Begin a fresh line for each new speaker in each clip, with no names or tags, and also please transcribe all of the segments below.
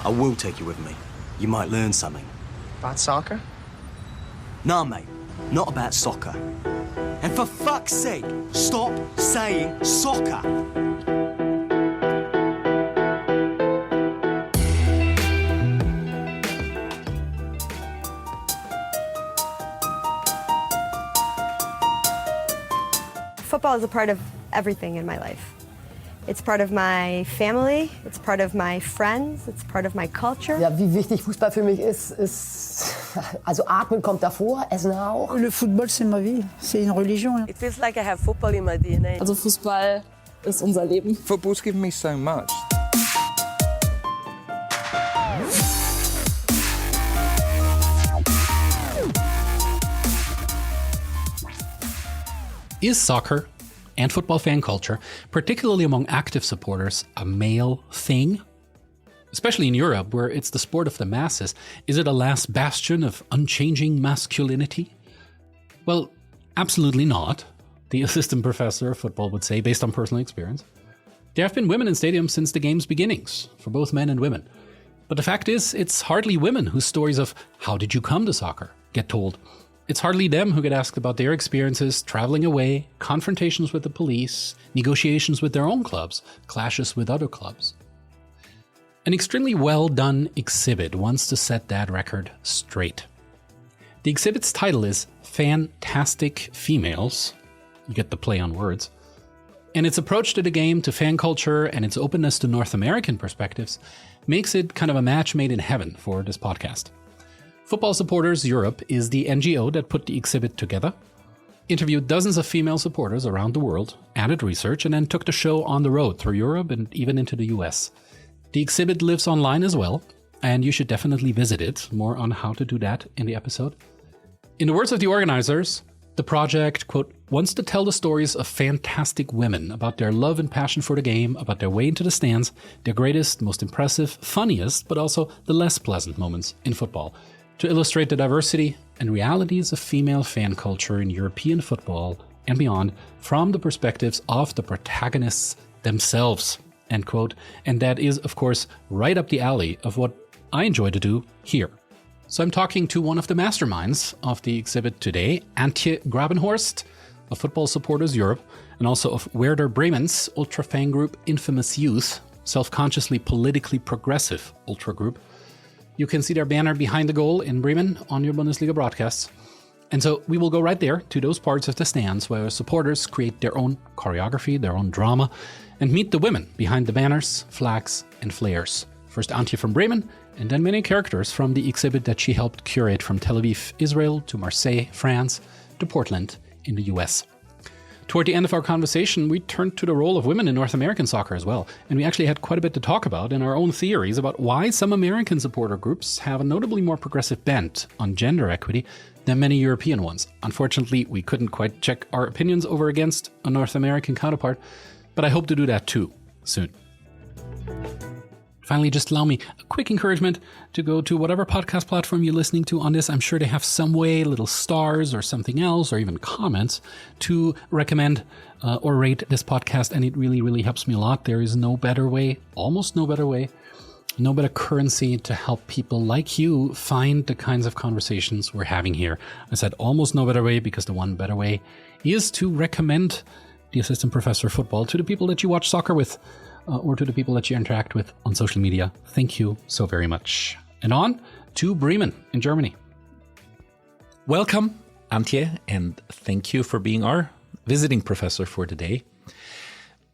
I will take you with me. You might learn something.
About soccer?
Nah, mate. Not about soccer. And for fuck's sake, stop saying soccer!
Football is a part of everything in my life. It's part of my family, it's part of my friends, it's part of my culture.
Ja, wie wichtig Fußball für mich ist, also Atmen kommt davor, Essen auch.
Le football, c'est ma vie, c'est une religion.
It feels like I have football in my DNA.
Also Fußball ist unser Leben.
Football's given me so much.
Is soccer and football fan culture, particularly among active supporters, a male thing? Especially in Europe, where it's the sport of the masses, is it a last bastion of unchanging masculinity? Well, absolutely not, the assistant professor of football would say, based on personal experience. There have been women in stadiums since the game's beginnings, for both men and women. But the fact is, it's hardly women whose stories of "how did you come to soccer" get told. It's hardly them who get asked about their experiences traveling away, confrontations with the police, negotiations with their own clubs, clashes with other clubs. An extremely well done exhibit wants to set that record straight. The exhibit's title is Fan Tastic Females. You get the play on words. And its approach to the game, to fan culture, and its openness to North American perspectives makes it kind of a match made in heaven for this podcast. Football Supporters Europe is the NGO that put the exhibit together, interviewed dozens of female supporters around the world, added research, and then took the show on the road through Europe and even into the US. The exhibit lives online as well, and you should definitely visit it. More on how to do that in the episode. In the words of the organizers, the project, quote, wants to tell the stories of fantastic women about their love and passion for the game, about their way into the stands, their greatest, most impressive, funniest, but also the less pleasant moments in football, to illustrate the diversity and realities of female fan culture in European football and beyond from the perspectives of the protagonists themselves, end quote. And that is, of course, right up the alley of what I enjoy to do here. So I'm talking to one of the masterminds of the exhibit today, Antje Grabenhorst of Football Supporters Europe, and also of Werder Bremen's ultra fan group Infamous Youth, self-consciously politically progressive ultra group. You can see their banner behind the goal in Bremen on your Bundesliga broadcasts. And so we will go right there to those parts of the stands where supporters create their own choreography, their own drama, and meet the women behind the banners, flags, and flares. First Antje from Bremen, and then many characters from the exhibit that she helped curate from Tel Aviv, Israel, to Marseille, France, to Portland in the US. Toward the end of our conversation, we turned to the role of women in North American soccer as well, and we actually had quite a bit to talk about in our own theories about why some American supporter groups have a notably more progressive bent on gender equity than many European ones. Unfortunately, we couldn't quite check our opinions over against a North American counterpart, but I hope to do that too, soon. Finally, just allow me a quick encouragement to go to whatever podcast platform you're listening to on this. I'm sure they have some way, little stars or something else, or even comments to recommend or rate this podcast. And it really, really helps me a lot. There is no better way, almost no better way, no better currency to help people like you find the kinds of conversations we're having here. I said almost no better way because the one better way is to recommend the assistant professor of football to the people that you watch soccer with. Or to the people that you interact with on social media. Thank you so very much. And on to Bremen in Germany. Welcome, Antje, and thank you for being our visiting professor for today.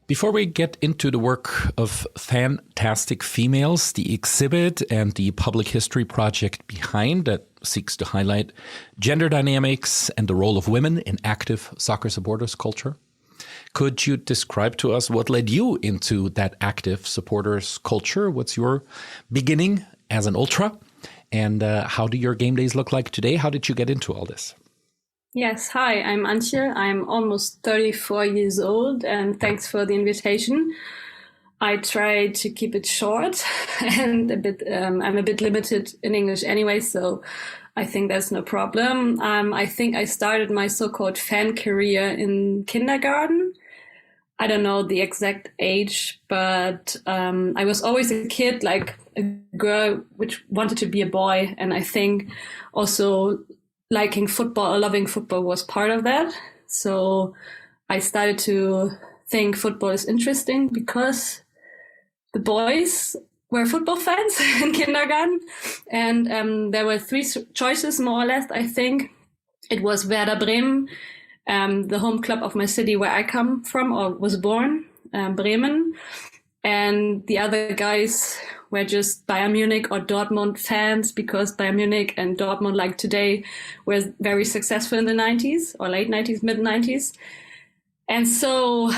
Before we get into the work of Fan Tastic Females, the exhibit and the public history project behind that seeks to highlight gender dynamics and the role of women in active soccer supporters culture, could you describe to us what led you into that active supporters culture? What's your beginning as an ultra? And how do your game days look like today? How did you get into all this?
Yes, hi, I'm Antje. I'm almost 34 years old, and thanks for the invitation. I try to keep it short and I'm a bit limited in English anyway, so I think that's no problem. I think I started my so-called fan career in kindergarten. I don't know the exact age, but I was always a kid, like a girl which wanted to be a boy. And I think also liking football or loving football was part of that. So I started to think football is interesting because the boys were football fans in kindergarten. And there were three choices, more or less, I think. It was Werder Bremen, the home club of my city where I come from or was born, Bremen. And the other guys were just Bayern Munich or Dortmund fans because Bayern Munich and Dortmund, like today, were very successful in the 90s or late 90s, mid 90s. And so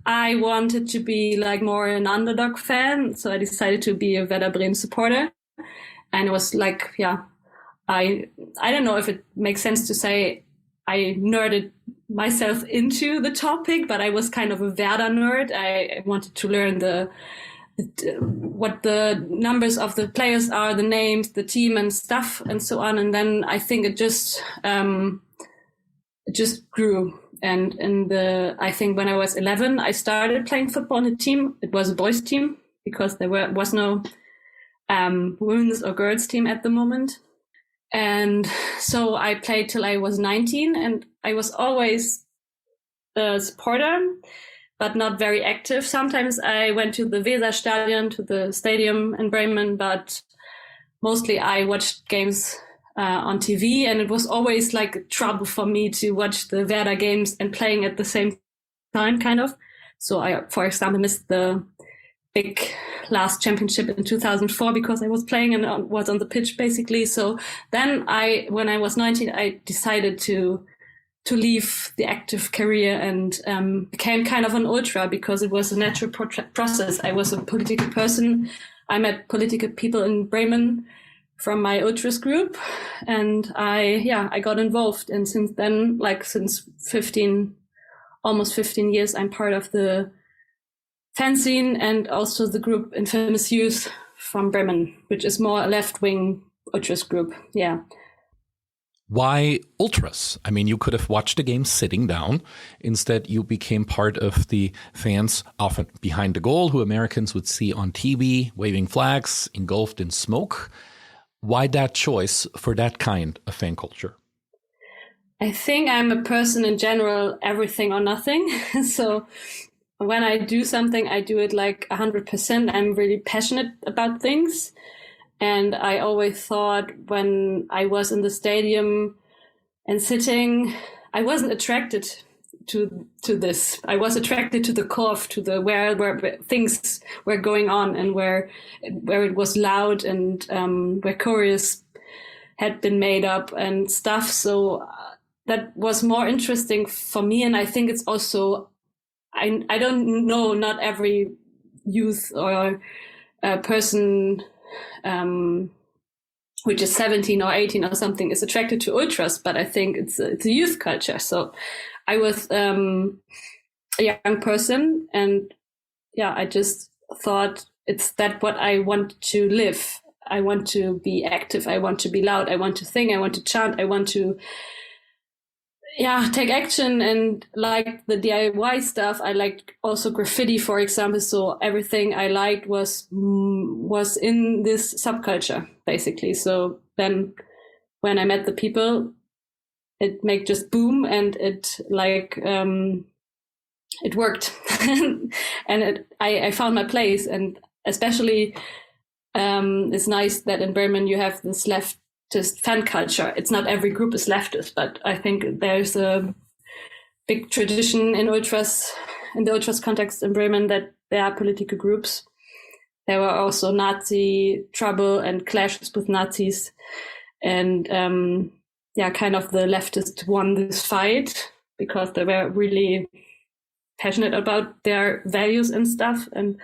I wanted to be like more an underdog fan. So I decided to be a Werder Bremen supporter. And it was like, yeah, I don't know if it makes sense to say I nerded myself into the topic, but I was kind of a Werder nerd. I wanted to learn what the numbers of the players are, the names, the team and stuff and so on. And then I think it just grew. And I think when I was 11, I started playing football in a team. It was a boys team because there was no women's or girls team at the moment. And so I played till I was 19, and I was always a supporter, but not very active. Sometimes I went to the Weserstadion, to the stadium in Bremen, but mostly I watched games on TV, and it was always like trouble for me to watch the Werder games and playing at the same time, kind of. So I, for example, missed the big last championship in 2004 because I was playing and was on the pitch basically. So then when I was 19, I decided to leave the active career and became kind of an ultra because it was a natural process. I was a political person. I met political people in Bremen from my ultras group, and I got involved. And since then, since almost 15 years, I'm part of the fan scene and also the group Infamous Youth from Bremen, which is more a left-wing ultras group. Yeah.
Why ultras? I mean, you could have watched the game sitting down. Instead, you became part of the fans, often behind the goal, who Americans would see on TV, waving flags, engulfed in smoke. Why that choice for that kind of fan culture?
I think I'm a person in general, everything or nothing. So when I do something, I do it like 100%. I'm really passionate about things. And I always thought when I was in the stadium and sitting, I wasn't attracted to this. I was attracted to the curve, to the where things were going on and where it was loud and where choreos had been made up and stuff. So that was more interesting for me. And I think it's also, I don't know, not every youth or person which is 17 or 18 or something is attracted to ultras, but I think it's a youth culture. So I was a young person, and I just thought it's that what I want to live. I want to be active. I want to be loud. I want to sing. I want to chant. I want to take action and like the DIY stuff. I liked also graffiti, for example. So everything I liked was in this subculture, basically. So then when I met the people, it made just boom, and it it worked. And I found my place. And especially it's nice that in Bremen you have this leftist fan culture. It's not every group is leftist, but I think there's a big tradition in the ultras context in Bremen that there are political groups. There were also Nazi trouble and clashes with Nazis, and kind of the leftists won this fight because they were really passionate about their values and stuff. And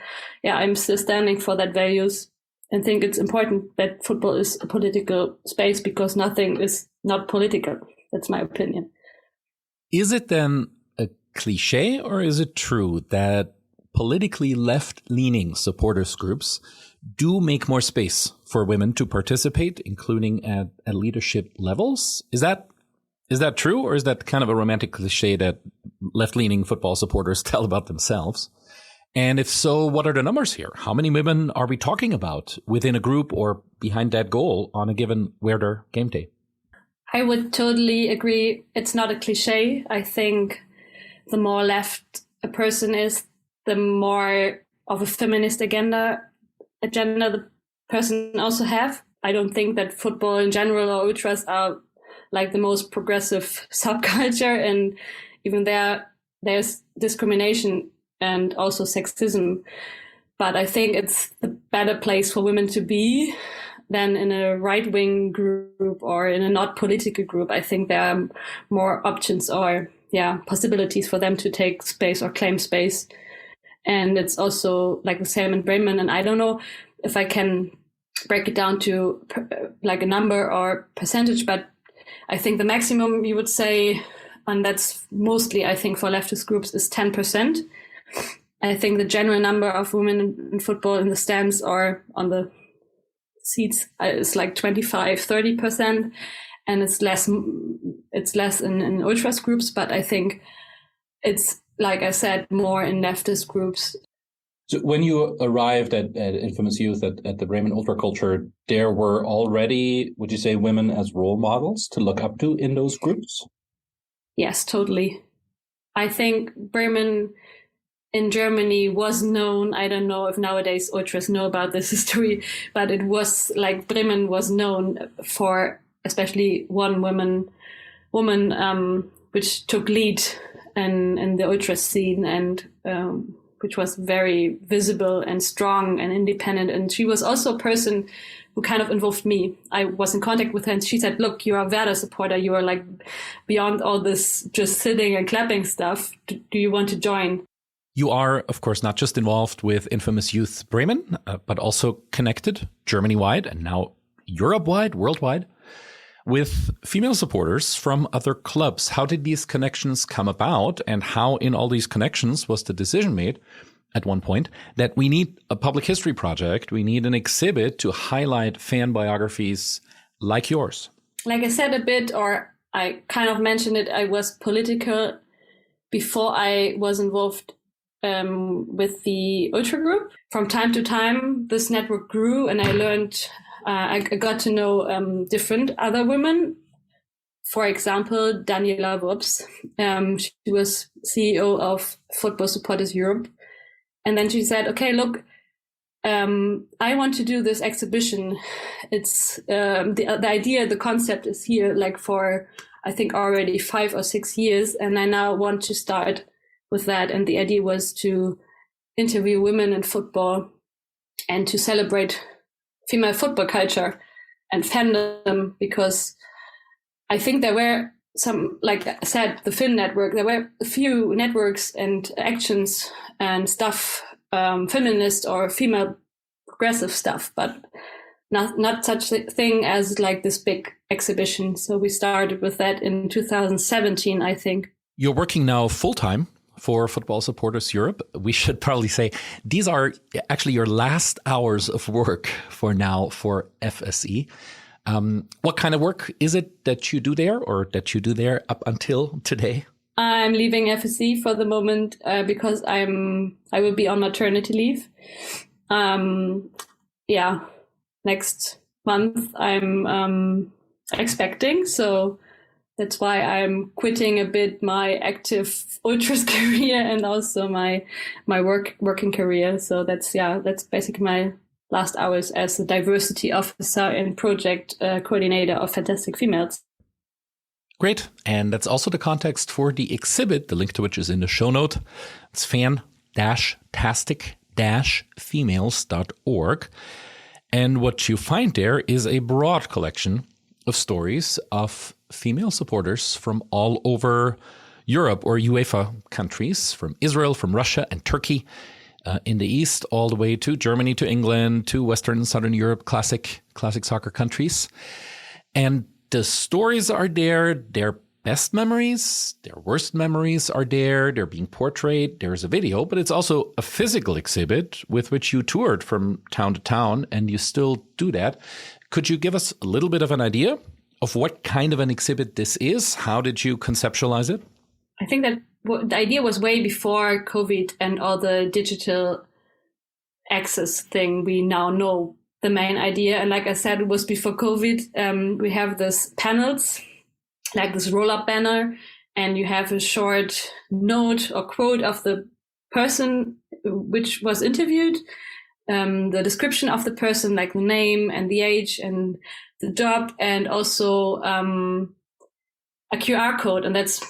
I'm still standing for that values. And think it's important that football is a political space because nothing is not political. That's my opinion.
Is it then a cliche, or is it true that politically left-leaning supporters groups do make more space for women to participate, including at leadership levels? Is that true, or is that kind of a romantic cliche that left-leaning football supporters tell about themselves? And if so, what are the numbers here? How many women are we talking about within a group or behind that goal on a given Werder game day?
I would totally agree. It's not a cliche. I think the more left a person is, the more of a feminist agenda the person also have. I don't think that football in general or ultras are like the most progressive subculture, and even there's discrimination and also sexism. But I think it's the better place for women to be than in a right-wing group or in a not political group. I think there are more options or possibilities for them to take space or claim space. And it's also like the same in Bremen. And I don't know if I can break it down to like a number or percentage, but I think the maximum you would say, and that's mostly I think for leftist groups, is 10%. I think the general number of women in football in the stands or on the seats is like 25-30%, and it's less in ultras groups, but I think it's, like I said, more in leftist groups.
So when you arrived at Infamous Youth at the Bremen Ultra Culture, there were already, would you say, women as role models to look up to in those groups?
Yes, totally. I think Bremen in Germany was known, I don't know if nowadays ultras know about this history, but it was like Bremen was known for especially one woman, which took lead in the ultra scene and which was very visible and strong and independent. And she was also a person who kind of involved me. I was in contact with her and she said, look, you're a Werder supporter. You are like beyond all this just sitting and clapping stuff. Do you want to join?
You are, of course, not just involved with Infamous Youth Bremen, but also connected Germany-wide and now Europe-wide, worldwide, with female supporters from other clubs. How did these connections come about, and how in all these connections was the decision made at one point that we need a public history project, we need an exhibit to highlight fan biographies like yours?
Like I said a bit, or I kind of mentioned it, I was political before I was involved with the ultra group. From time to time, this network grew and I learned, I got to know different other women. For example, Daniela Wurps. She was CEO of Football Supporters Europe. And then she said, okay, look, I want to do this exhibition. It's the idea, the concept is here like for, I think, already 5 or 6 years. And I now want to start with that. And the idea was to interview women in football and to celebrate female football culture and fandom, because I think there were some, like I said, the Finn network, there were a few networks and actions and stuff, feminist or female progressive stuff, but not such a thing as like this big exhibition. So we started with that in 2017, I think.
You're working now full-time for Football Supporters Europe. We should probably say these are actually your last hours of work for now for FSE. What kind of work is it that you do there, or that you do there up until today?
I'm leaving FSE for the moment because I will be on maternity leave. Next month I'm expecting, so that's why I'm quitting a bit my active ultras career and also my working career. So that's basically my last hours as a diversity officer and project coordinator of Fan Tastic Females.
Great. And that's also the context for the exhibit, the link to which is in the show note. It's fan-tastic-females.org. And what you find there is a broad collection of stories of female supporters from all over Europe or UEFA countries, from Israel, from Russia and Turkey, in the East, all the way to Germany, to England, to Western and Southern Europe, classic soccer countries. And the stories are there, their best memories, their worst memories are there, they're being portrayed. There's a video, but it's also a physical exhibit with which you toured from town to town, and you still do that. Could you give us a little bit of an idea of what kind of an exhibit this is? How did you conceptualize it?
I think that the idea was way before COVID and all the digital access thing we now know the main idea. And like I said, it was before COVID. We have this panels, like this roll-up banner, and you have a short note or quote of the person which was interviewed, the description of the person, like the name and the age and the job, and also a QR code. And that's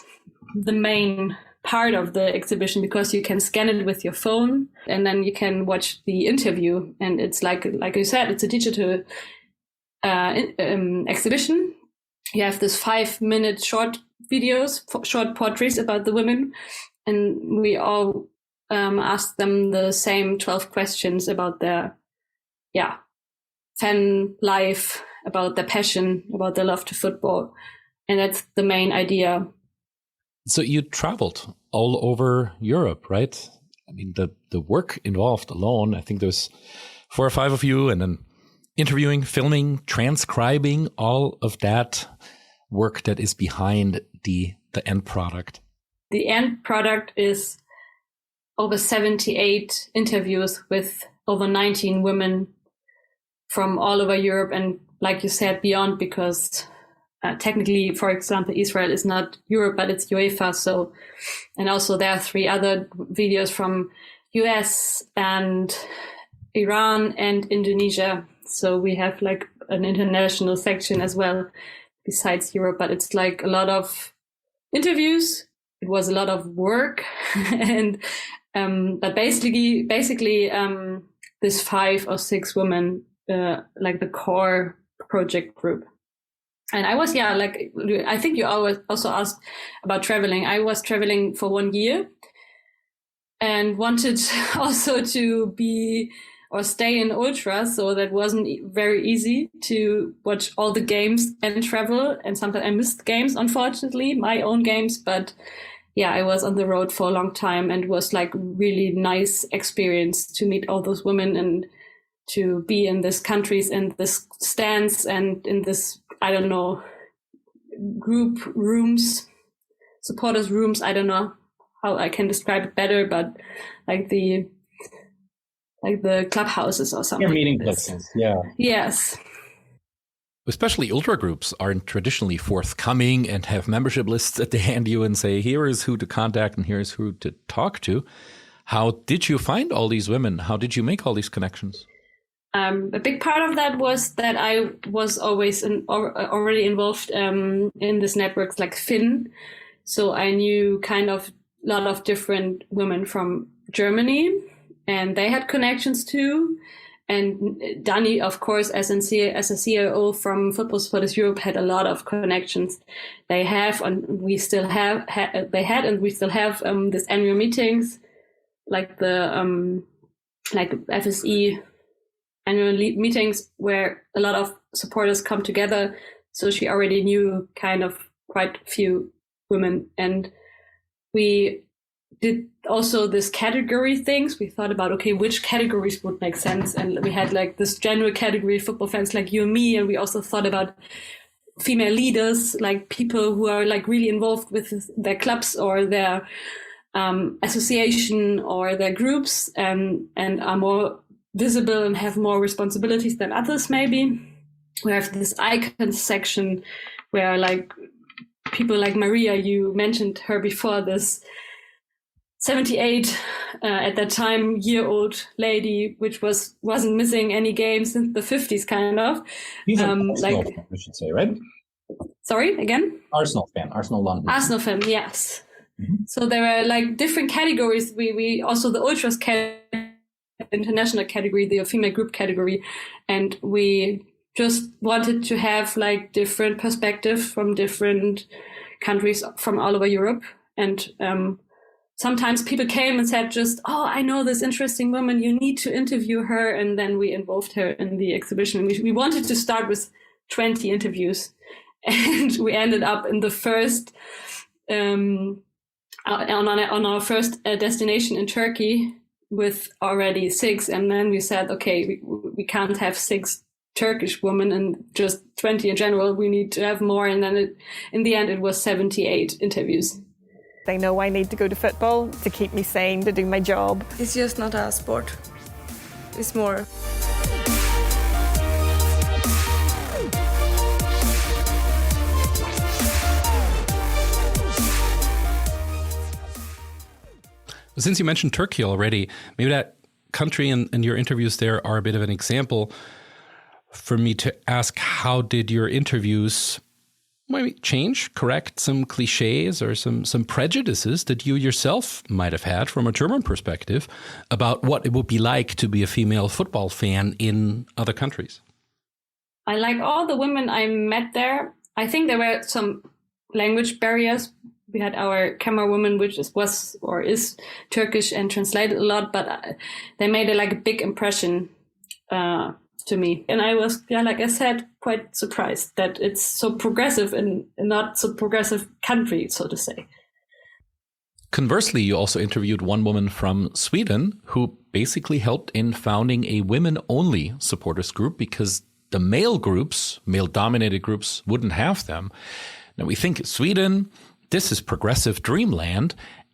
the main part of the exhibition, because you can scan it with your phone and then you can watch the interview. And it's like you said, it's a digital exhibition. You have this 5-minute short videos, short portraits about the women, and we all asked them the same 12 questions about their fan life, about their passion, about their love to football. And that's the main idea.
So you traveled all over Europe, right? I mean, the work involved alone, I think there's 4 or 5 of you, and then interviewing, filming, transcribing, all of that work that is behind the end product.
The end product is over 78 interviews with over 19 women from all over Europe, and like you said, beyond, because technically, for example, Israel is not Europe, but it's UEFA. So, and also there are 3 other videos from US and Iran and Indonesia. So we have like an international section as well besides Europe, but it's like a lot of interviews. It was a lot of work and but basically this 5 or 6 women, like the core project group. And I was, I think you always also asked about traveling. I was traveling for 1 year and wanted also to be or stay in ultra. So that wasn't very easy to watch all the games and travel. And sometimes I missed games, unfortunately, my own games. But yeah, I was on the road for a long time, and it was like really nice experience to meet all those women and to be in these countries and this stands and in this, I don't know, group rooms, supporters rooms. I don't know how I can describe it better, but like the clubhouses or something.
Yeah, meeting places. Yeah.
Yes.
Especially ultra groups aren't traditionally forthcoming and have membership lists that they hand you and say, here is who to contact and here is who to talk to. How did you find all these women? How did you make all these connections?
A big part of that was that I was always already involved in this networks like Finn. So I knew kind of a lot of different women from Germany, and they had connections too. And Dani, of course, as a CIO from Football Supporters Europe, had a lot of connections. They have, and we still have, they had, and we still have these annual meetings, like the FSE annual meetings where a lot of supporters come together. So she already knew kind of quite a few women, and we did also this category things. We thought about, okay, which categories would make sense. And we had like this general category, football fans like you and me. And we also thought about female leaders, like people who are like really involved with their clubs or their association or their groups, and are more visible and have more responsibilities than others maybe. We have this icons section where like people like Maria, you mentioned her before, this 78 at that time year-old lady, which wasn't missing any games since the 50s kind of.
He's an Arsenal fan, we should say, right?
Sorry, again?
Arsenal fan, Arsenal London.
Arsenal fan, yes. Mm-hmm. So there are like different categories. We also the ultras international category, the female group category, and we just wanted to have like different perspectives from different countries from all over Europe. And sometimes people came and said just, oh, I know this interesting woman, you need to interview her. And then we involved her in the exhibition. We wanted to start with 20 interviews, and we ended up in the first, on our first destination in Turkey with already 6. And then we said, okay, we can't have 6 Turkish women and just 20 in general. We need to have more. And then in the end, it was 78 interviews.
They know I need to go to football to keep me sane, to do my job.
It's just not a sport. It's more.
Since you mentioned Turkey already, maybe that country and your interviews there are a bit of an example for me to ask, how did your interviews maybe change, correct some cliches or some prejudices that you yourself might have had from a German perspective about what it would be like to be a female football fan in other countries?
I like all the women I met there. I think there were some language barriers. We had our camera woman, which was Turkish and translated a lot, but they made a big impression to me. And I was, like I said, quite surprised that it's so progressive in a not so progressive country, so to say.
Conversely, you also interviewed one woman from Sweden who basically helped in founding a women-only supporters group because the male-dominated groups, wouldn't have them. Now, we think Sweden, this is progressive dreamland,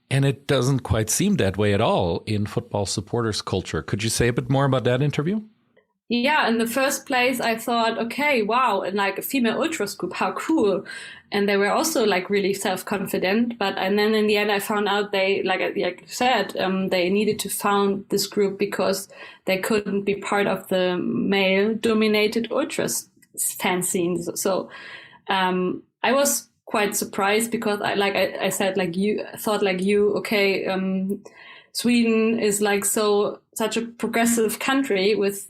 and it doesn't quite seem that way at all in football supporters culture. Could you say a bit more about that interview?
Yeah, in the first place, I thought, okay, wow, and a female ultras group, how cool. And they were also really self-confident. And then in the end, I found out they, like you said, they needed to found this group because they couldn't be part of the male-dominated ultras fan scenes. So I was quite surprised because I said, Sweden is such a progressive country with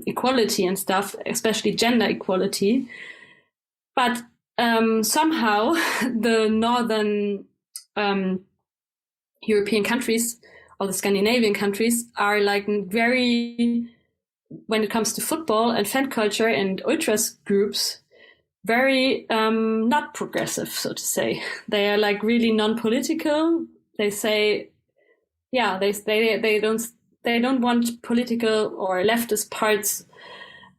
equality and stuff, especially gender equality. But somehow the northern European countries or the Scandinavian countries are very, when it comes to football and fan culture and ultras groups, very not progressive, so to say. They are really non-political. They say, they don't want political or leftist parts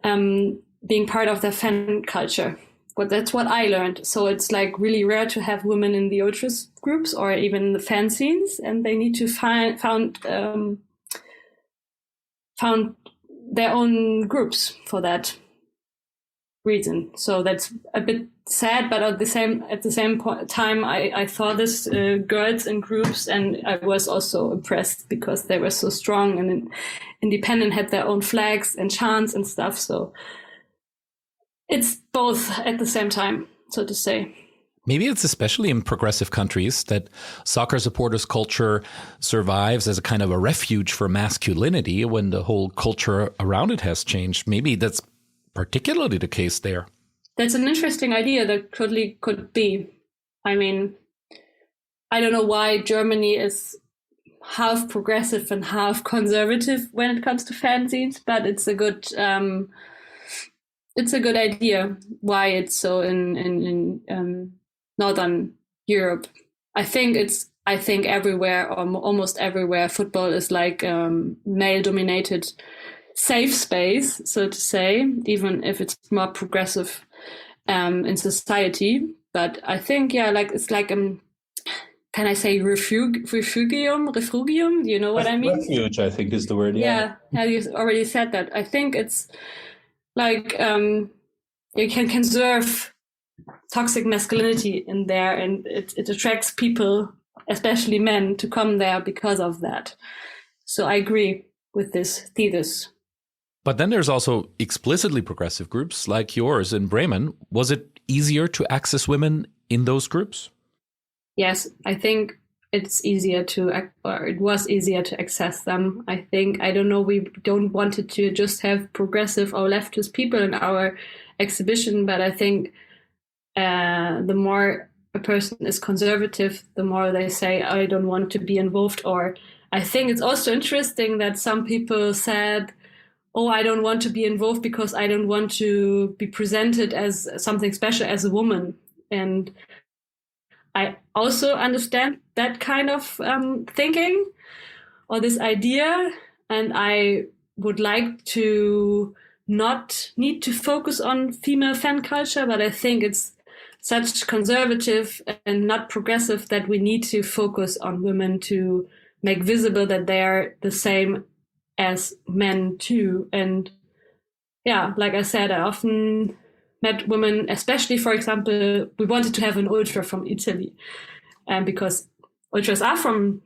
being part of their fan culture. But that's what I learned. So it's really rare to have women in the ultras groups or even the fan scenes, and they need to found their own groups for that reason. So that's a bit sad, but at the same time, I saw this girls in groups, and I was also impressed because they were so strong and independent, had their own flags and chants and stuff. So it's both at the same time, so to say.
Maybe it's especially in progressive countries that soccer supporters culture survives as a kind of a refuge for masculinity when the whole culture around it has changed. Maybe that's particularly the case there.
That's an interesting idea that could be. I mean, I don't know why Germany is half progressive and half conservative when it comes to fan scenes, but it's a good idea why it's so in Northern Europe. I think everywhere or almost everywhere football is male dominated safe space, so to say, even if it's more progressive in society. But I think, it's can I say refugium? You know what I mean?
Refuge, I think, is the word.
Yeah, you already said that. I think it's you can conserve toxic masculinity in there, and it attracts people, especially men, to come there because of that. So I agree with this thesis.
But then there's also explicitly progressive groups like yours in Bremen. Was it easier to access women in those groups?
Yes, I think it was easier to access them. I think, I don't know, we don't want it to just have progressive or leftist people in our exhibition, but I think the more a person is conservative, the more they say, I don't want to be involved. Or I think it's also interesting that some people said, I don't want to be involved because I don't want to be presented as something special as a woman. And I also understand that kind of thinking or this idea. And I would like to not need to focus on female fan culture, but I think it's such conservative and not progressive that we need to focus on women to make visible that they are the same as men too. And yeah, like I said, I often met women, especially, for example, we wanted to have an ultra from Italy, because ultras are from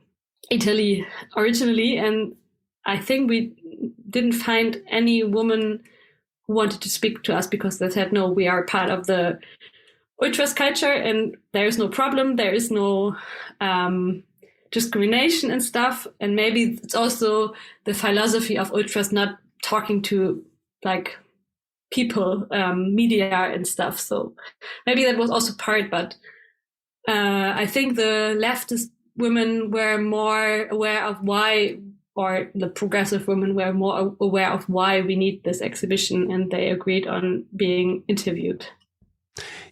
Italy originally, and I think we didn't find any woman who wanted to speak to us because they said, no, we are part of the ultras culture and there is no problem, there is no discrimination and stuff. And maybe it's also the philosophy of ultras not talking to like people, media and stuff. So maybe that was also part, but I think the leftist women were more aware of why, or the progressive women were more aware of why we need this exhibition, and they agreed on being interviewed.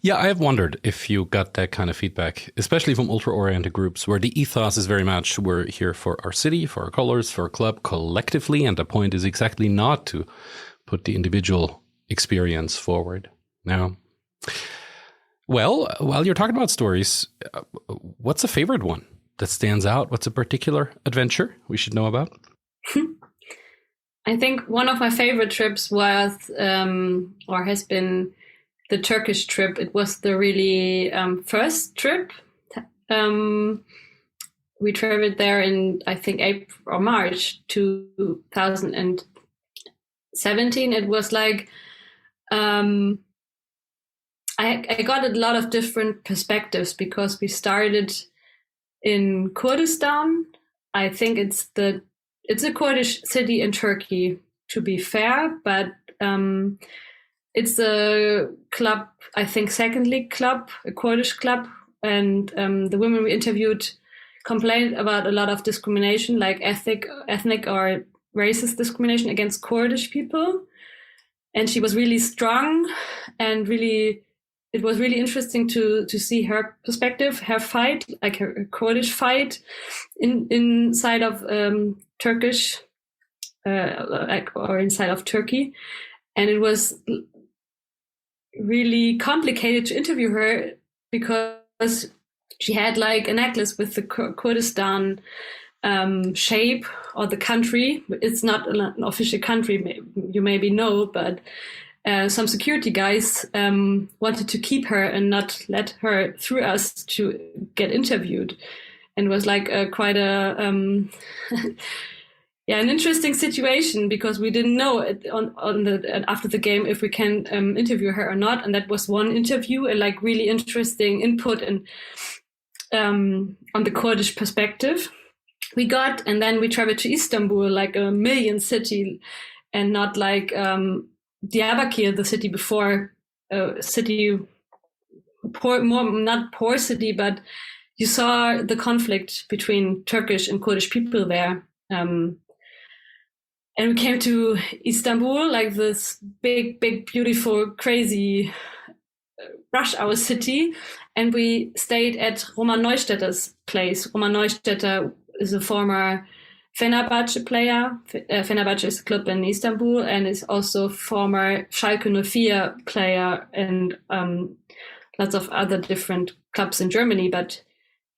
Yeah, I have wondered if you got that kind of feedback, especially from ultra-oriented groups where the ethos is very much we're here for our city, for our colors, for our club collectively, and the point is exactly not to put the individual experience forward. Now, well, while you're talking about stories, what's a favorite one that stands out? What's a particular adventure we should know about?
I think one of my favorite trips was, or has been, the Turkish trip. It was the really first trip. We traveled there in, I think, April or March 2017. It was like, I got a lot of different perspectives because we started in Kurdistan. I think it's a Kurdish city in Turkey, to be fair, but it's a club, I think second league club, a Kurdish club, and the women we interviewed complained about a lot of discrimination, like ethnic or racist discrimination against Kurdish people. And she was really strong, and it was really interesting to see her perspective, her fight, like her Kurdish fight inside of Turkish, or inside of Turkey. And it was really complicated to interview her because she had like a necklace with the Kurdistan shape or the country. It's not an official country, you maybe know, but some security guys wanted to keep her and not let her through us to get interviewed. And it was like quite a an interesting situation because we didn't know after the game if we can interview her or not. And that was one interview, and like really interesting input and on the Kurdish perspective we got. And then we traveled to Istanbul, like a million city, and not like Diyarbakir, the city before, not poor city, but you saw the conflict between Turkish and Kurdish people there. And we came to Istanbul, like this big, beautiful, crazy rush hour city. And we stayed at Roman Neustadter's place. Roman Neustadter is a former Fenerbahce player. Fenerbahce is a club in Istanbul, and is also former Schalke 04 player and lots of other different clubs in Germany. But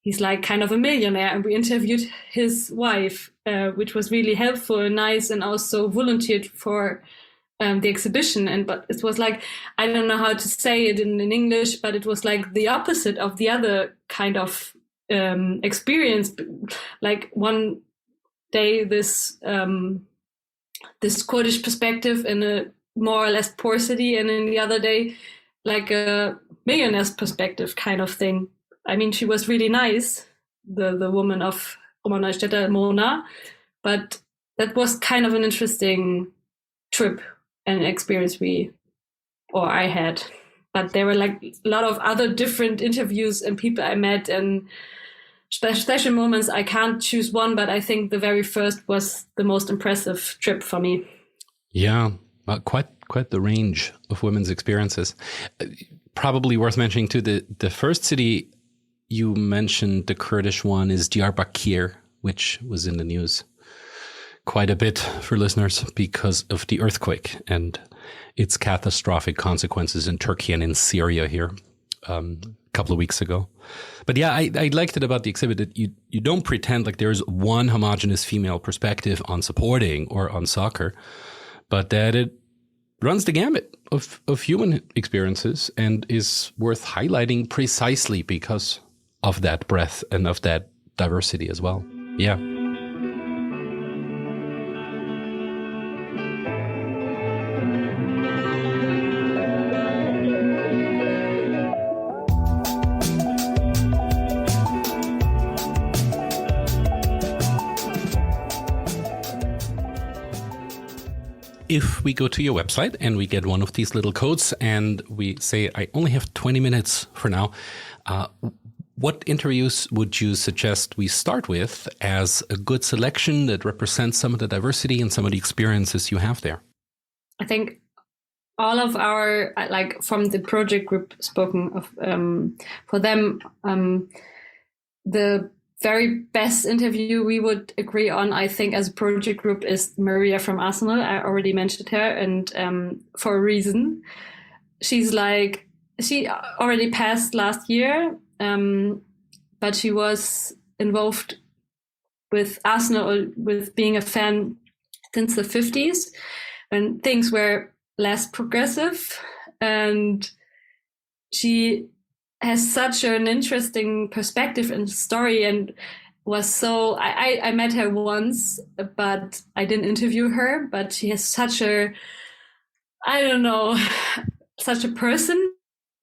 he's like kind of a millionaire, and we interviewed his wife, which was really helpful and nice, and also volunteered for the exhibition. But it was like, I don't know how to say it in English, but it was like the opposite of the other kind of experience. Like one day, this Kurdish perspective in a more or less poor city, and in the other day, like a millionaire's perspective kind of thing. I mean, she was really nice, the woman of Roman Neustadter, Mona, but that was kind of an interesting trip and experience I had. But there were like a lot of other different interviews and people I met and special moments. I can't choose one, but I think the very first was the most impressive trip for me.
Yeah, quite the range of women's experiences. Probably worth mentioning too, the first city you mentioned, the Kurdish one, is Diyarbakir, which was in the news quite a bit for listeners because of the earthquake and its catastrophic consequences in Turkey and in Syria here. a couple of weeks ago. But yeah, I liked it about the exhibit that you don't pretend like there's one homogenous female perspective on supporting or on soccer, but that it runs the gamut of human experiences and is worth highlighting precisely because of that breadth and of that diversity as well. Yeah. If we go to your website and we get one of these little codes and we say, I only have 20 minutes for now, what interviews would you suggest we start with as a good selection that represents some of the diversity and some of the experiences you have there?
I think all of our, like from the project group spoken of, for them, the very best interview we would agree on, I think, as a project group is Maria from Arsenal. I already mentioned her, and for a reason. She already passed last year, but she was involved with Arsenal, with being a fan since the 50s, when things were less progressive, and she has such an interesting perspective and story, and was so, I met her once, but I didn't interview her, but she has such a, I don't know, such a person,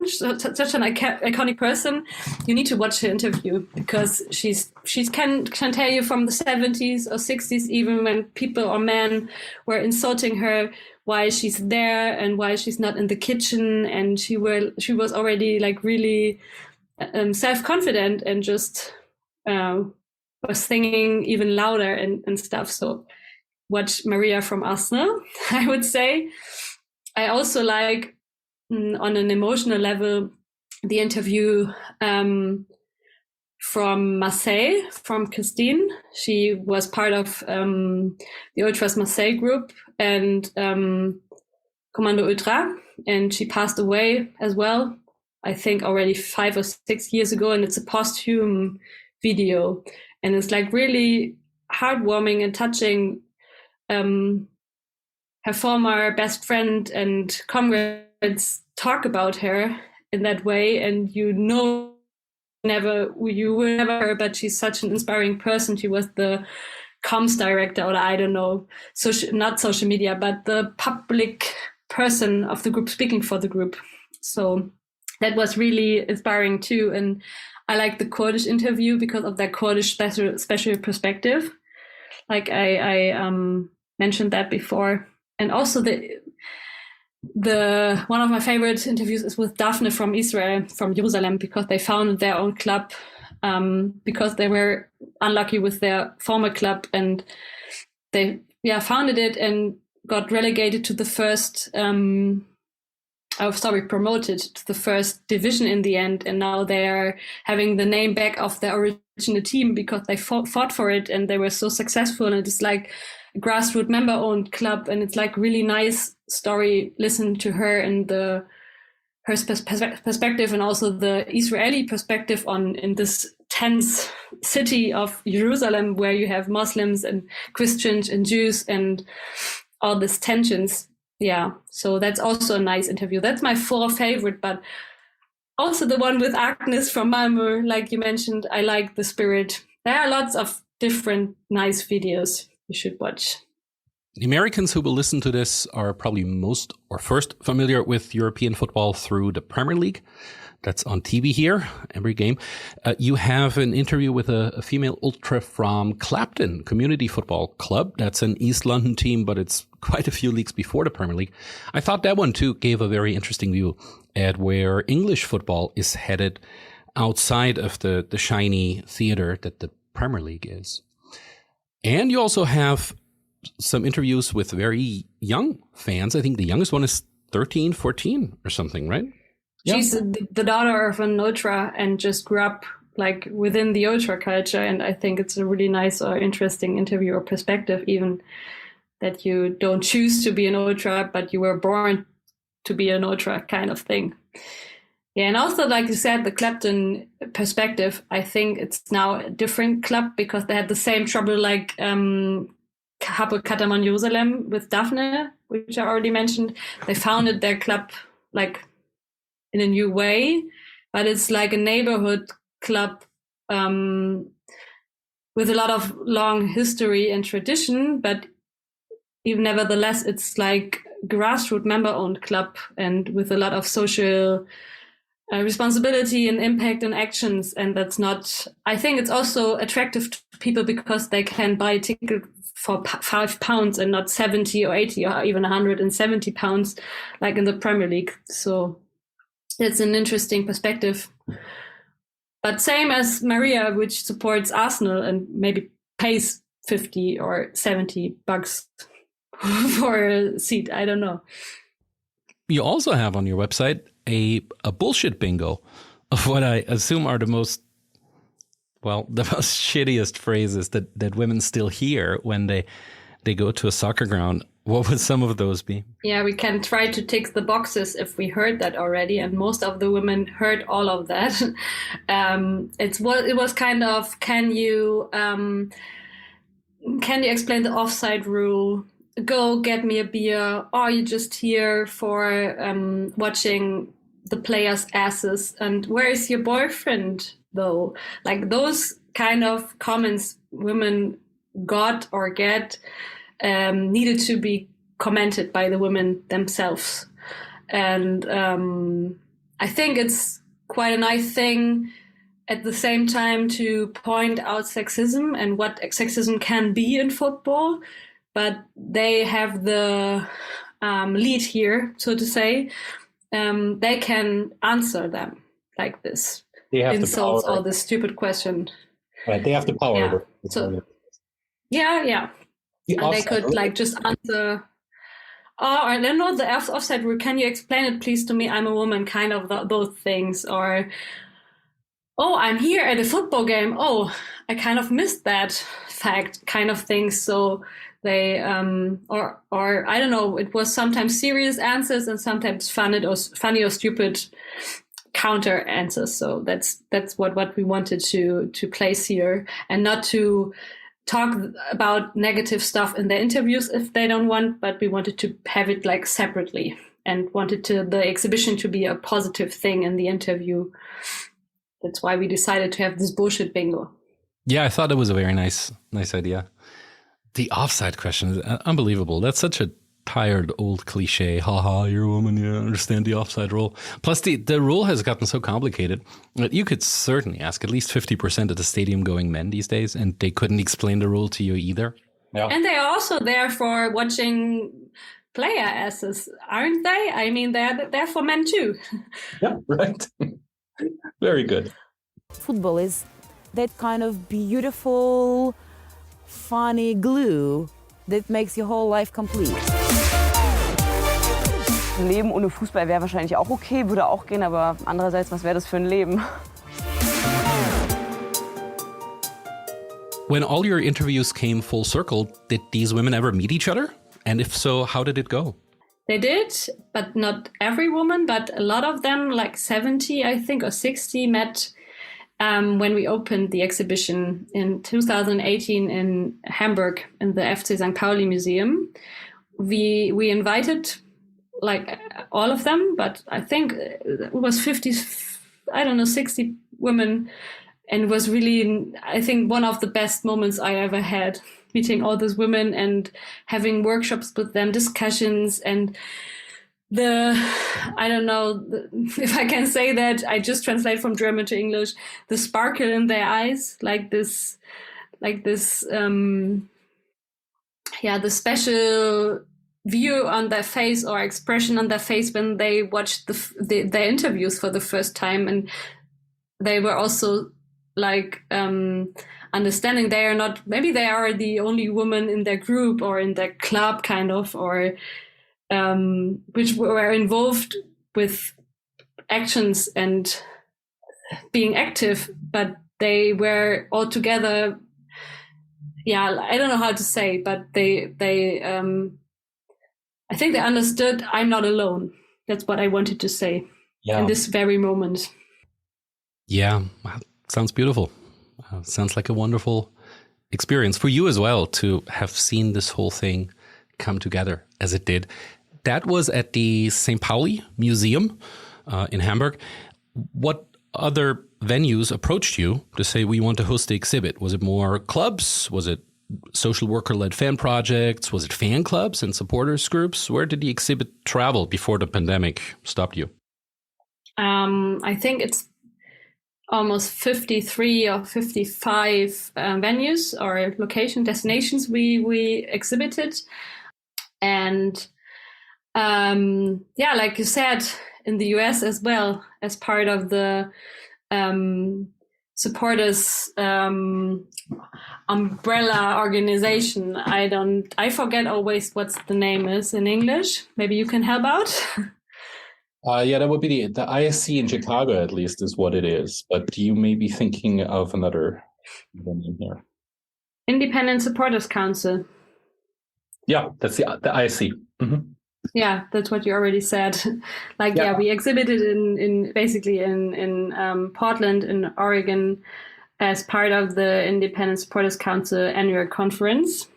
such an iconic person. You need to watch her interview, because she's can tell you from the 70s or 60s, even when people or men were insulting her, why she's there and why she's not in the kitchen. And she was already like really self-confident and just was singing even louder and stuff. So watch Maria from Arsenal, I would say. I also like, on an emotional level, the interview from Marseille, from Christine. She was part of the Ultras Marseille group and Commando Ultra, and she passed away as well, I think already 5 or 6 years ago, and it's a posthum video, and it's like really heartwarming and touching. Her former best friend and comrades talk about her in that way, and you will never her, but she's such an inspiring person. She was the comms director, or I don't know, not social media, but the public person of the group, speaking for the group. So that was really inspiring too. And I like the Kurdish interview because of that Kurdish special perspective. Like I mentioned that before. And also the one of my favorite interviews is with Daphne from Israel, from Jerusalem, because they founded their own club, because they were unlucky with their former club, and they founded it and got relegated to the first promoted to the first division in the end, and now they are having the name back of their original team because they fought for it and they were so successful. And it's like a grassroots member-owned club, and it's like really nice story. Listen to her and her perspective, and also the Israeli perspective in this tense city of Jerusalem, where you have Muslims and Christians and Jews and all these tensions. Yeah, so that's also a nice interview. That's my 4 favorite, but also the one with Agnes from Malmö, like you mentioned. I like the spirit. There are lots of different nice videos you should watch.
The Americans who will listen to this are probably most or first familiar with European football through the Premier League. That's on TV here, every game. You have an interview with a female ultra from Clapton Community Football Club. That's an East London team, but it's quite a few leagues before the Premier League. I thought that one, too, gave a very interesting view at where English football is headed outside of the shiny theater that the Premier League is. And you also have some interviews with very young fans. I think the youngest one is 13, 14 or something, right?
She's the daughter of an ultra and just grew up like within the ultra culture. And I think it's a really nice or interesting interview or perspective, even that you don't choose to be an ultra, but you were born to be an ultra kind of thing. Yeah, and also, like you said, the Clapton perspective, I think it's now a different club because they had the same trouble like Hapoel Kataman Jerusalem with Daphne, which I already mentioned. They founded their club like in a new way, but it's like a neighborhood club with a lot of long history and tradition, but even nevertheless, it's like grassroots member-owned club and with a lot of social responsibility and impact and actions. And that's not, I think it's also attractive to people because they can buy a ticket for £5 and not 70 or 80 or even 170 pounds like in the Premier League. So it's an interesting perspective. But same as Maria, which supports Arsenal and maybe pays 50 or 70 bucks for a seat. I don't know.
You also have on your website a bullshit bingo of what I assume are the most shittiest phrases that women still hear when they go to a soccer ground. What would some of those be?
Yeah, we can try to tick the boxes if we heard that already, and most of the women heard all of that. It was kind of, can you explain the offside rule? Go get me a beer. Or are you just here for watching the players' asses? And where is your boyfriend, though? Like those kind of comments women got or get needed to be commented by the women themselves. And I think it's quite a nice thing at the same time to point out sexism and what sexism can be in football. But they have the lead here, so to say. They can answer them like this.
They have
insults
the power.
or this stupid question.
Right, they have the power.
Yeah. So, yeah. And they could like just answer. Oh, I don't know the offside rule. Can you explain it, please, to me? I'm a woman. Kind of those things. Or, oh, I'm here at a football game. Oh, I kind of missed that fact. Kind of things. So they or I don't know. It was sometimes serious answers and sometimes funny or stupid counter answers. So that's what we wanted to place here, and not to talk about negative stuff in the interviews if they don't want, but we wanted to have it like separately and wanted the exhibition to be a positive thing in the interview. That's why we decided to have this bullshit bingo.
Yeah, I thought it was a very nice idea. The offside question is unbelievable. That's such a tired old cliche. Haha, you're a woman, you understand the offside rule. Plus the rule has gotten so complicated that you could certainly ask at least 50% of the stadium going men these days and they couldn't explain the rule to you either.
Yeah.
And they're also there for watching player asses, aren't they? I mean, they're there for men too.
Yeah, right. Very good.
Football is that kind of beautiful, funny glue that makes your whole life complete.
Ein Leben ohne Fußball wäre wahrscheinlich auch okay, würde auch gehen, aber andererseits, was wäre das für ein Leben?
When all your interviews came full circle, did these women ever meet each other? And if so, how did it go?
They did, but not every woman, but a lot of them, like 70, I think, or 60, met when we opened the exhibition in 2018 in Hamburg in the FC St. Pauli Museum. We invited like all of them, but I think it was 60 women. And it was really, I think, one of the best moments I ever had, meeting all those women and having workshops with them, discussions, and I don't know if I can say that, I just translate from German to English, the sparkle in their eyes, the special view on their face or expression on their face when they watched their interviews for the first time. And they were also like understanding they are not, maybe they are the only woman in their group or in their club kind of, or which were involved with actions and being active, but they were all together. Yeah, I don't know how to say, but they I think they understood I'm not alone. That's what I wanted to say. in this very moment.
Yeah, sounds beautiful. Sounds like a wonderful experience for you as well to have seen this whole thing come together as it did. That was at the St. Pauli Museum in Hamburg. What other venues approached you to say we want to host the exhibit? Was it more clubs? Was it social worker-led fan projects? Was it fan clubs and supporters groups? Where did the exhibit travel before the pandemic stopped you?
I think it's almost 53 or 55 venues or location destinations we exhibited. And like you said, in the US as well, as part of the supporters umbrella organization. I forget always what the name is in English. Maybe you can help out.
That would be the ISC in Chicago, at least, is what it is. But you may be thinking of another venue here.
Independent Supporters Council.
Yeah, that's the ISC. Mm-hmm.
Yeah, that's what you already said. We exhibited in Portland in Oregon as part of the Independent Supporters Council annual conference,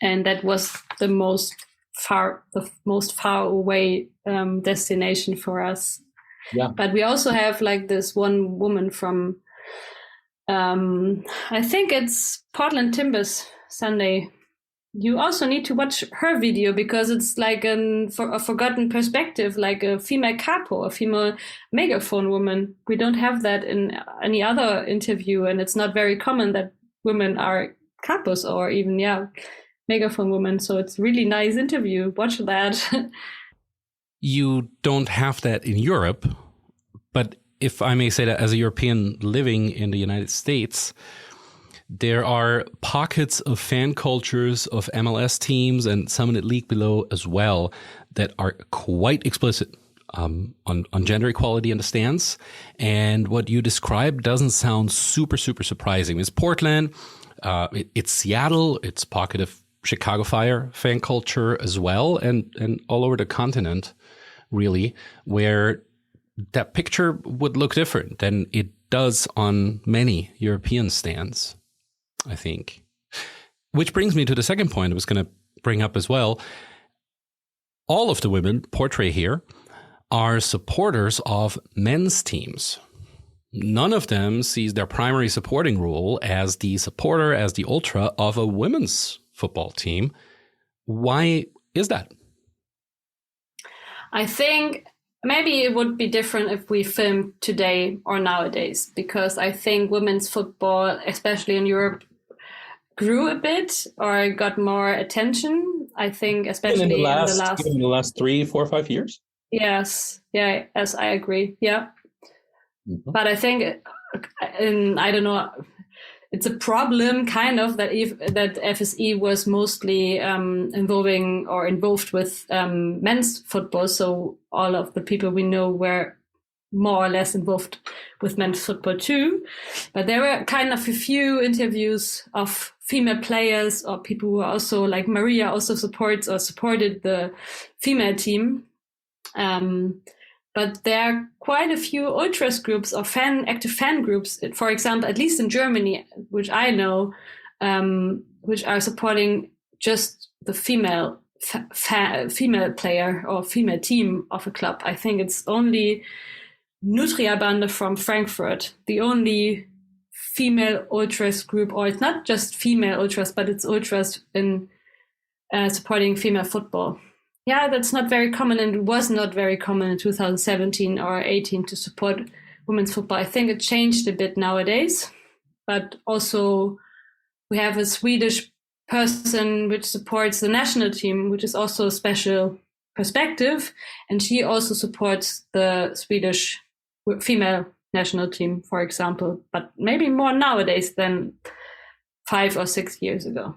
and that was the most far away destination for us. Yeah. But we also have this one woman from I think it's Portland Timbers Sunday. You also need to watch her video because it's like a forgotten perspective, like a female capo, a female megaphone woman. We don't have that in any other interview, and it's not very common that women are capos or even, megaphone women. So it's a really nice interview. Watch that.
You don't have that in Europe, but if I may say that as a European living in the United States, there are pockets of fan cultures of MLS teams and some in the league below as well that are quite explicit on gender equality in the stands. And what you described doesn't sound super, super surprising. It's Portland, it's Seattle, it's pocket of Chicago Fire fan culture as well, and all over the continent, really, where that picture would look different than it does on many European stands, I think. Which brings me to the second point I was going to bring up as well. All of the women portrayed here are supporters of men's teams. None of them sees their primary supporting role as the supporter, as the ultra of a women's football team. Why is that?
I think maybe it would be different if we filmed today or nowadays, because I think women's football, especially in Europe, grew a bit or got more attention. I think especially in the
last 3, 4, 5 years.
Yes. Yeah, yes, I agree. Yeah. Mm-hmm. But I think, I don't know, it's a problem kind of that that FSE was mostly involved with men's football. So all of the people we know were more or less involved with men's football too. But there were kind of a few interviews of female players or people who are also, like Maria, also supported the female team. But there are quite a few ultras groups or active fan groups, for example, at least in Germany, which I know, which are supporting just the female player or female team of a club. I think it's only Nutria Bande from Frankfurt, the only female ultras group, or it's not just female ultras, but it's ultras in supporting female football. Yeah, that's not very common, and it was not very common in 2017 or 18 to support women's football. I think it changed a bit nowadays, but also we have a Swedish person which supports the national team, which is also a special perspective, and she also supports the Swedish female national team, for example, but maybe more nowadays than 5 or 6 years ago.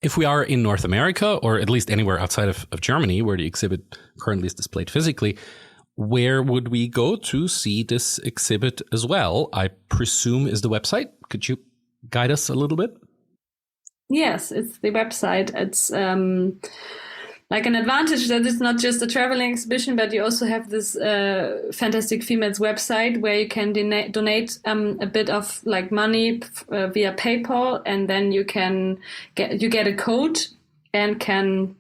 If we are in North America, or at least anywhere outside of Germany, where the exhibit currently is displayed physically, where would we go to see this exhibit as well? I presume is the website. Could you guide us a little bit?
Yes, it's the website. It's like an advantage that it's not just a traveling exhibition, but you also have this Fantastic Females website where you can donate a bit of like money via PayPal, and then you get a code and can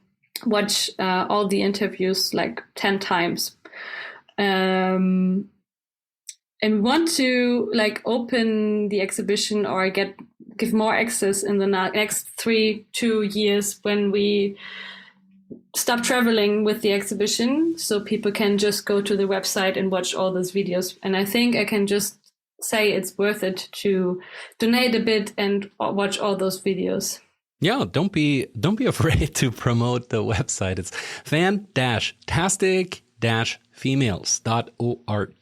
watch all the interviews like 10 times. And we want to like open the exhibition or give more access in the next 2 years when we stop traveling with the exhibition, so people can just go to the website and watch all those videos. And I think I can just say it's worth it to donate a bit and watch all those videos.
Yeah, don't be afraid to promote the website. It's fantastic-females.org.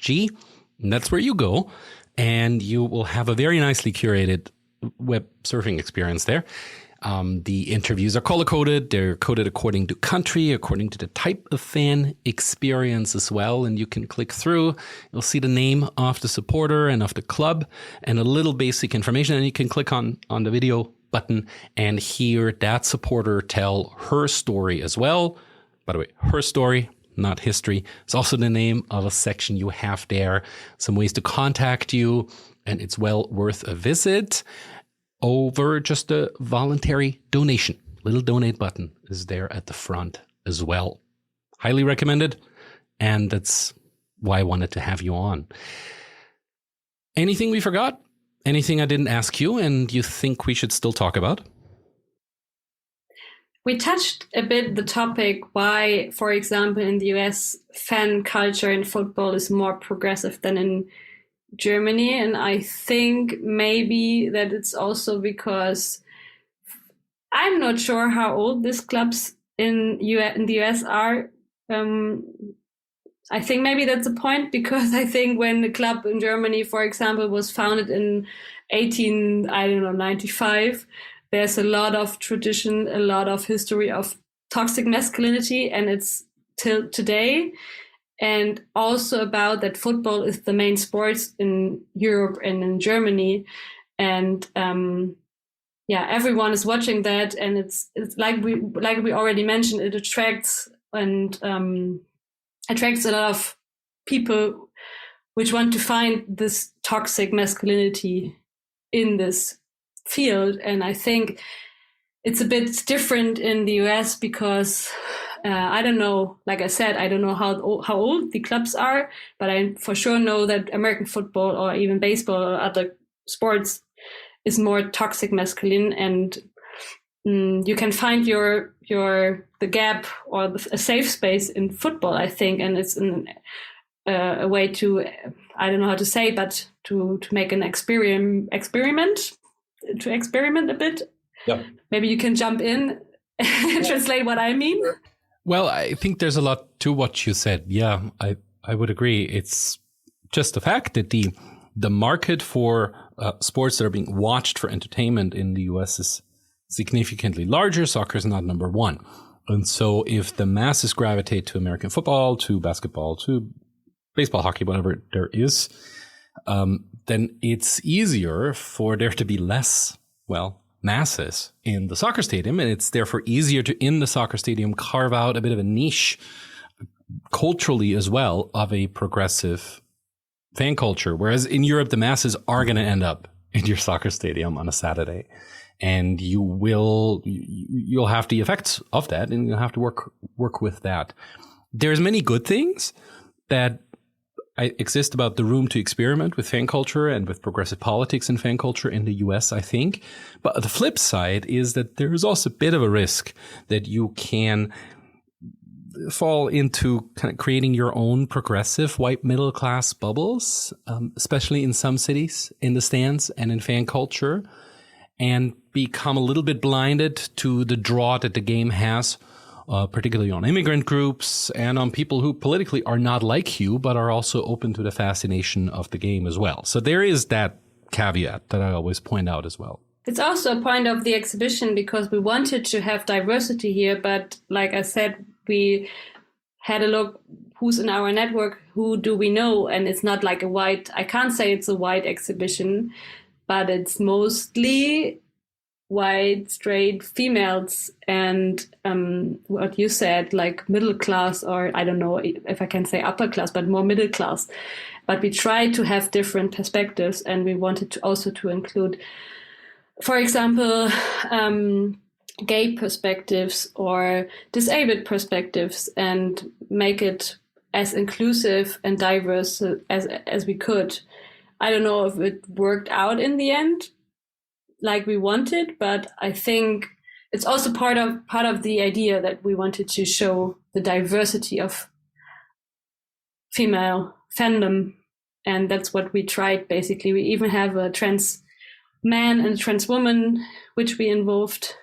And that's where you go, and you will have a very nicely curated web surfing experience there. The interviews are color-coded. They're coded according to country, according to the type of fan experience as well. And you can click through. You'll see the name of the supporter and of the club and a little basic information. And you can click on the video button and hear that supporter tell her story as well. By the way, her story, not history. It's also the name of a section you have there. Some ways to contact you, and it's well worth a visit. Over just a voluntary donation. Little donate button is there at the front as well. Highly recommended. And that's why I wanted to have you on. Anything we forgot? Anything I didn't ask you and you think we should still talk about?
We touched a bit the topic why, for example, in the US, fan culture in football is more progressive than in Germany, and I think maybe that it's also because I'm not sure how old these clubs in the US are. I think maybe that's a point, because I think when the club in Germany, for example, was founded in 95, there's a lot of tradition, a lot of history of toxic masculinity, and it's till today. And also about that football is the main sport in Europe and in Germany. And everyone is watching that. And it's like we already mentioned, it attracts a lot of people which want to find this toxic masculinity in this field. And I think it's a bit different in the US because I don't know, like I said, I don't know how old the clubs are, but I for sure know that American football or even baseball or other sports is more toxic masculine, and you can find the gap or a safe space in football, I think, and it's a way to, I don't know how to say, but to make an experiment a bit.
Yeah.
Maybe you can jump in and translate what I mean.
Well, I think there's a lot to what you said. Yeah, I would agree. It's just the fact that the market for sports that are being watched for entertainment in the US is significantly larger. Soccer is not number one. And so if the masses gravitate to American football, to basketball, to baseball, hockey, whatever there is, then it's easier for there to be less, masses in the soccer stadium, and it's therefore easier to, in the soccer stadium, carve out a bit of a niche culturally as well of a progressive fan culture. Whereas in Europe, the masses are going to end up in your soccer stadium on a Saturday, and you'll have the effects of that, and you'll have to work with that. There's many good things that exist about the room to experiment with fan culture and with progressive politics and fan culture in the US, I think. But the flip side is that there is also a bit of a risk that you can fall into kind of creating your own progressive white middle class bubbles, especially in some cities, in the stands and in fan culture, and become a little bit blinded to the draw that the game has, particularly on immigrant groups and on people who politically are not like you, but are also open to the fascination of the game as well. So there is that caveat that I always point out as well.
It's also a point of the exhibition because we wanted to have diversity here, but like I said, we had a look who's in our network, who do we know, and it's not like I can't say it's a white exhibition, but it's mostly white, straight females and what you said, like middle class, or I don't know if I can say upper class, but more middle class. But we tried to have different perspectives, and we wanted to also to include, for example, gay perspectives or disabled perspectives, and make it as inclusive and diverse as we could. I don't know if it worked out in the end like we wanted, but I think it's also part of the idea that we wanted to show the diversity of female fandom, and that's what we tried basically. We even have a trans man and a trans woman which we involved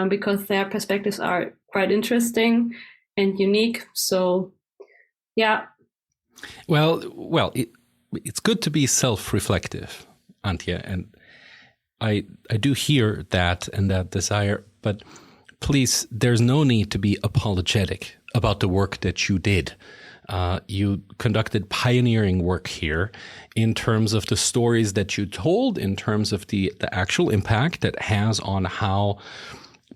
because their perspectives are quite interesting and unique. So yeah.
Well, it's good to be self-reflective, Antje, and I do hear that and that desire, but please, there's no need to be apologetic about the work that you did. You conducted pioneering work here in terms of the stories that you told, in terms of the actual impact that has on how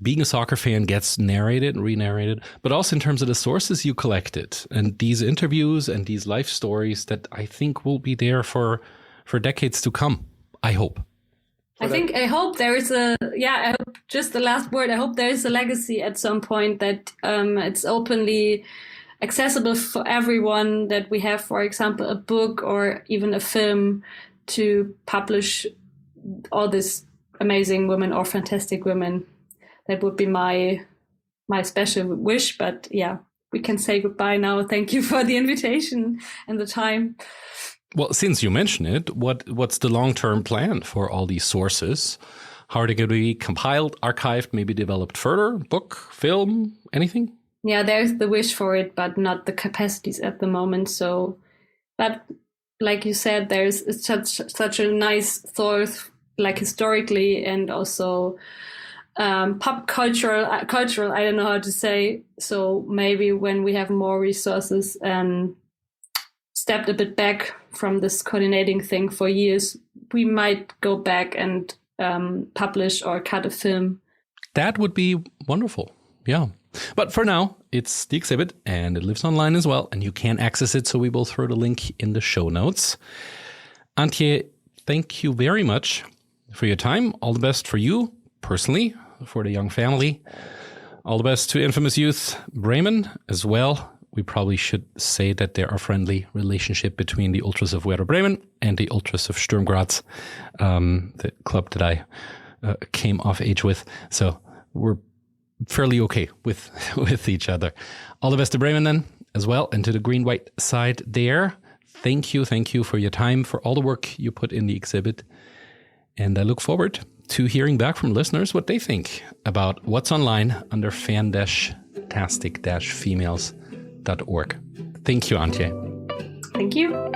being a soccer fan gets narrated and re-narrated, but also in terms of the sources you collected and these interviews and these life stories that I think will be there for decades to come, I hope.
I hope there is I hope, just the last word, I hope there is a legacy at some point that it's openly accessible for everyone, that we have, for example, a book or even a film to publish all these amazing women or fantastic women. That would be my special wish, but yeah, we can say goodbye now. Thank you for the invitation and the time.
Well, since you mention it, what's the long-term plan for all these sources? How are they going to be compiled, archived, maybe developed further? Book, film, anything?
Yeah, there's the wish for it, but not the capacities at the moment. So, but like you said, there's such a nice thought, like historically and also pop cultural, I don't know how to say. So maybe when we have more resources and stepped a bit back from this coordinating thing for years, we might go back and publish or cut a film.
That would be wonderful. Yeah. But for now, it's the exhibit and it lives online as well, and you can access it. So we will throw the link in the show notes. Antje, thank you very much for your time. All the best for you personally, for the young family. All the best to Infamous Youth Bremen as well. We probably should say that there are friendly relationship between the Ultras of Werder Bremen and the Ultras of Sturm Graz, the club that I came of age with. So we're fairly okay with each other. All the best to Bremen then as well, and to the green-white side there. Thank you for your time, for all the work you put in the exhibit. And I look forward to hearing back from listeners what they think about what's online under Fan Tastic Females.org. Thank you, Antje.
Thank you.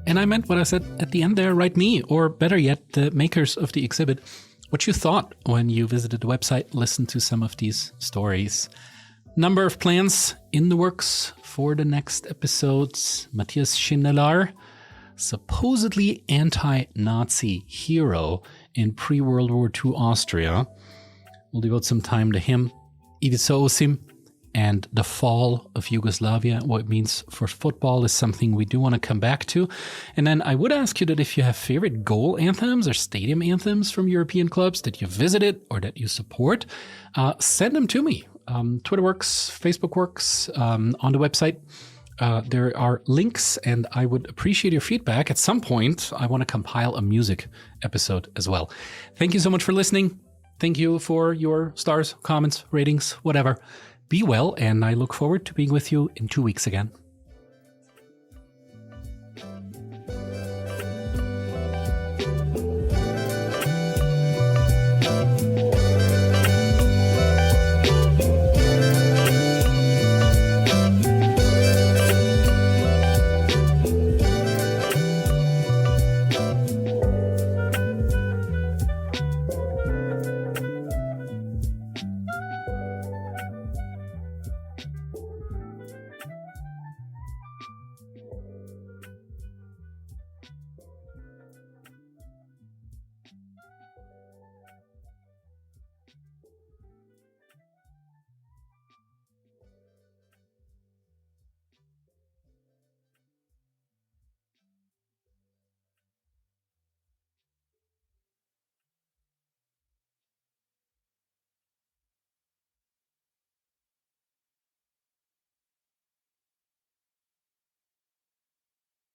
And I meant what I said at the end there. Write me, or better yet, the makers of the exhibit, what you thought when you visited the website, listened to some of these stories. Number of plans in the works for the next episodes. Matthias Schindler, supposedly anti-Nazi hero in pre-World War II Austria. We'll devote some time to him. Ivica Osim and the fall of Yugoslavia, what it means for football, is something we do want to come back to. And then I would ask you that if you have favorite goal anthems or stadium anthems from European clubs that you visited or that you support, send them to me. Twitter works, Facebook works, on the website. There are links, and I would appreciate your feedback. At some point, I want to compile a music episode as well. Thank you so much for listening. Thank you for your stars, comments, ratings, whatever. Be well, and I look forward to being with you in 2 weeks again.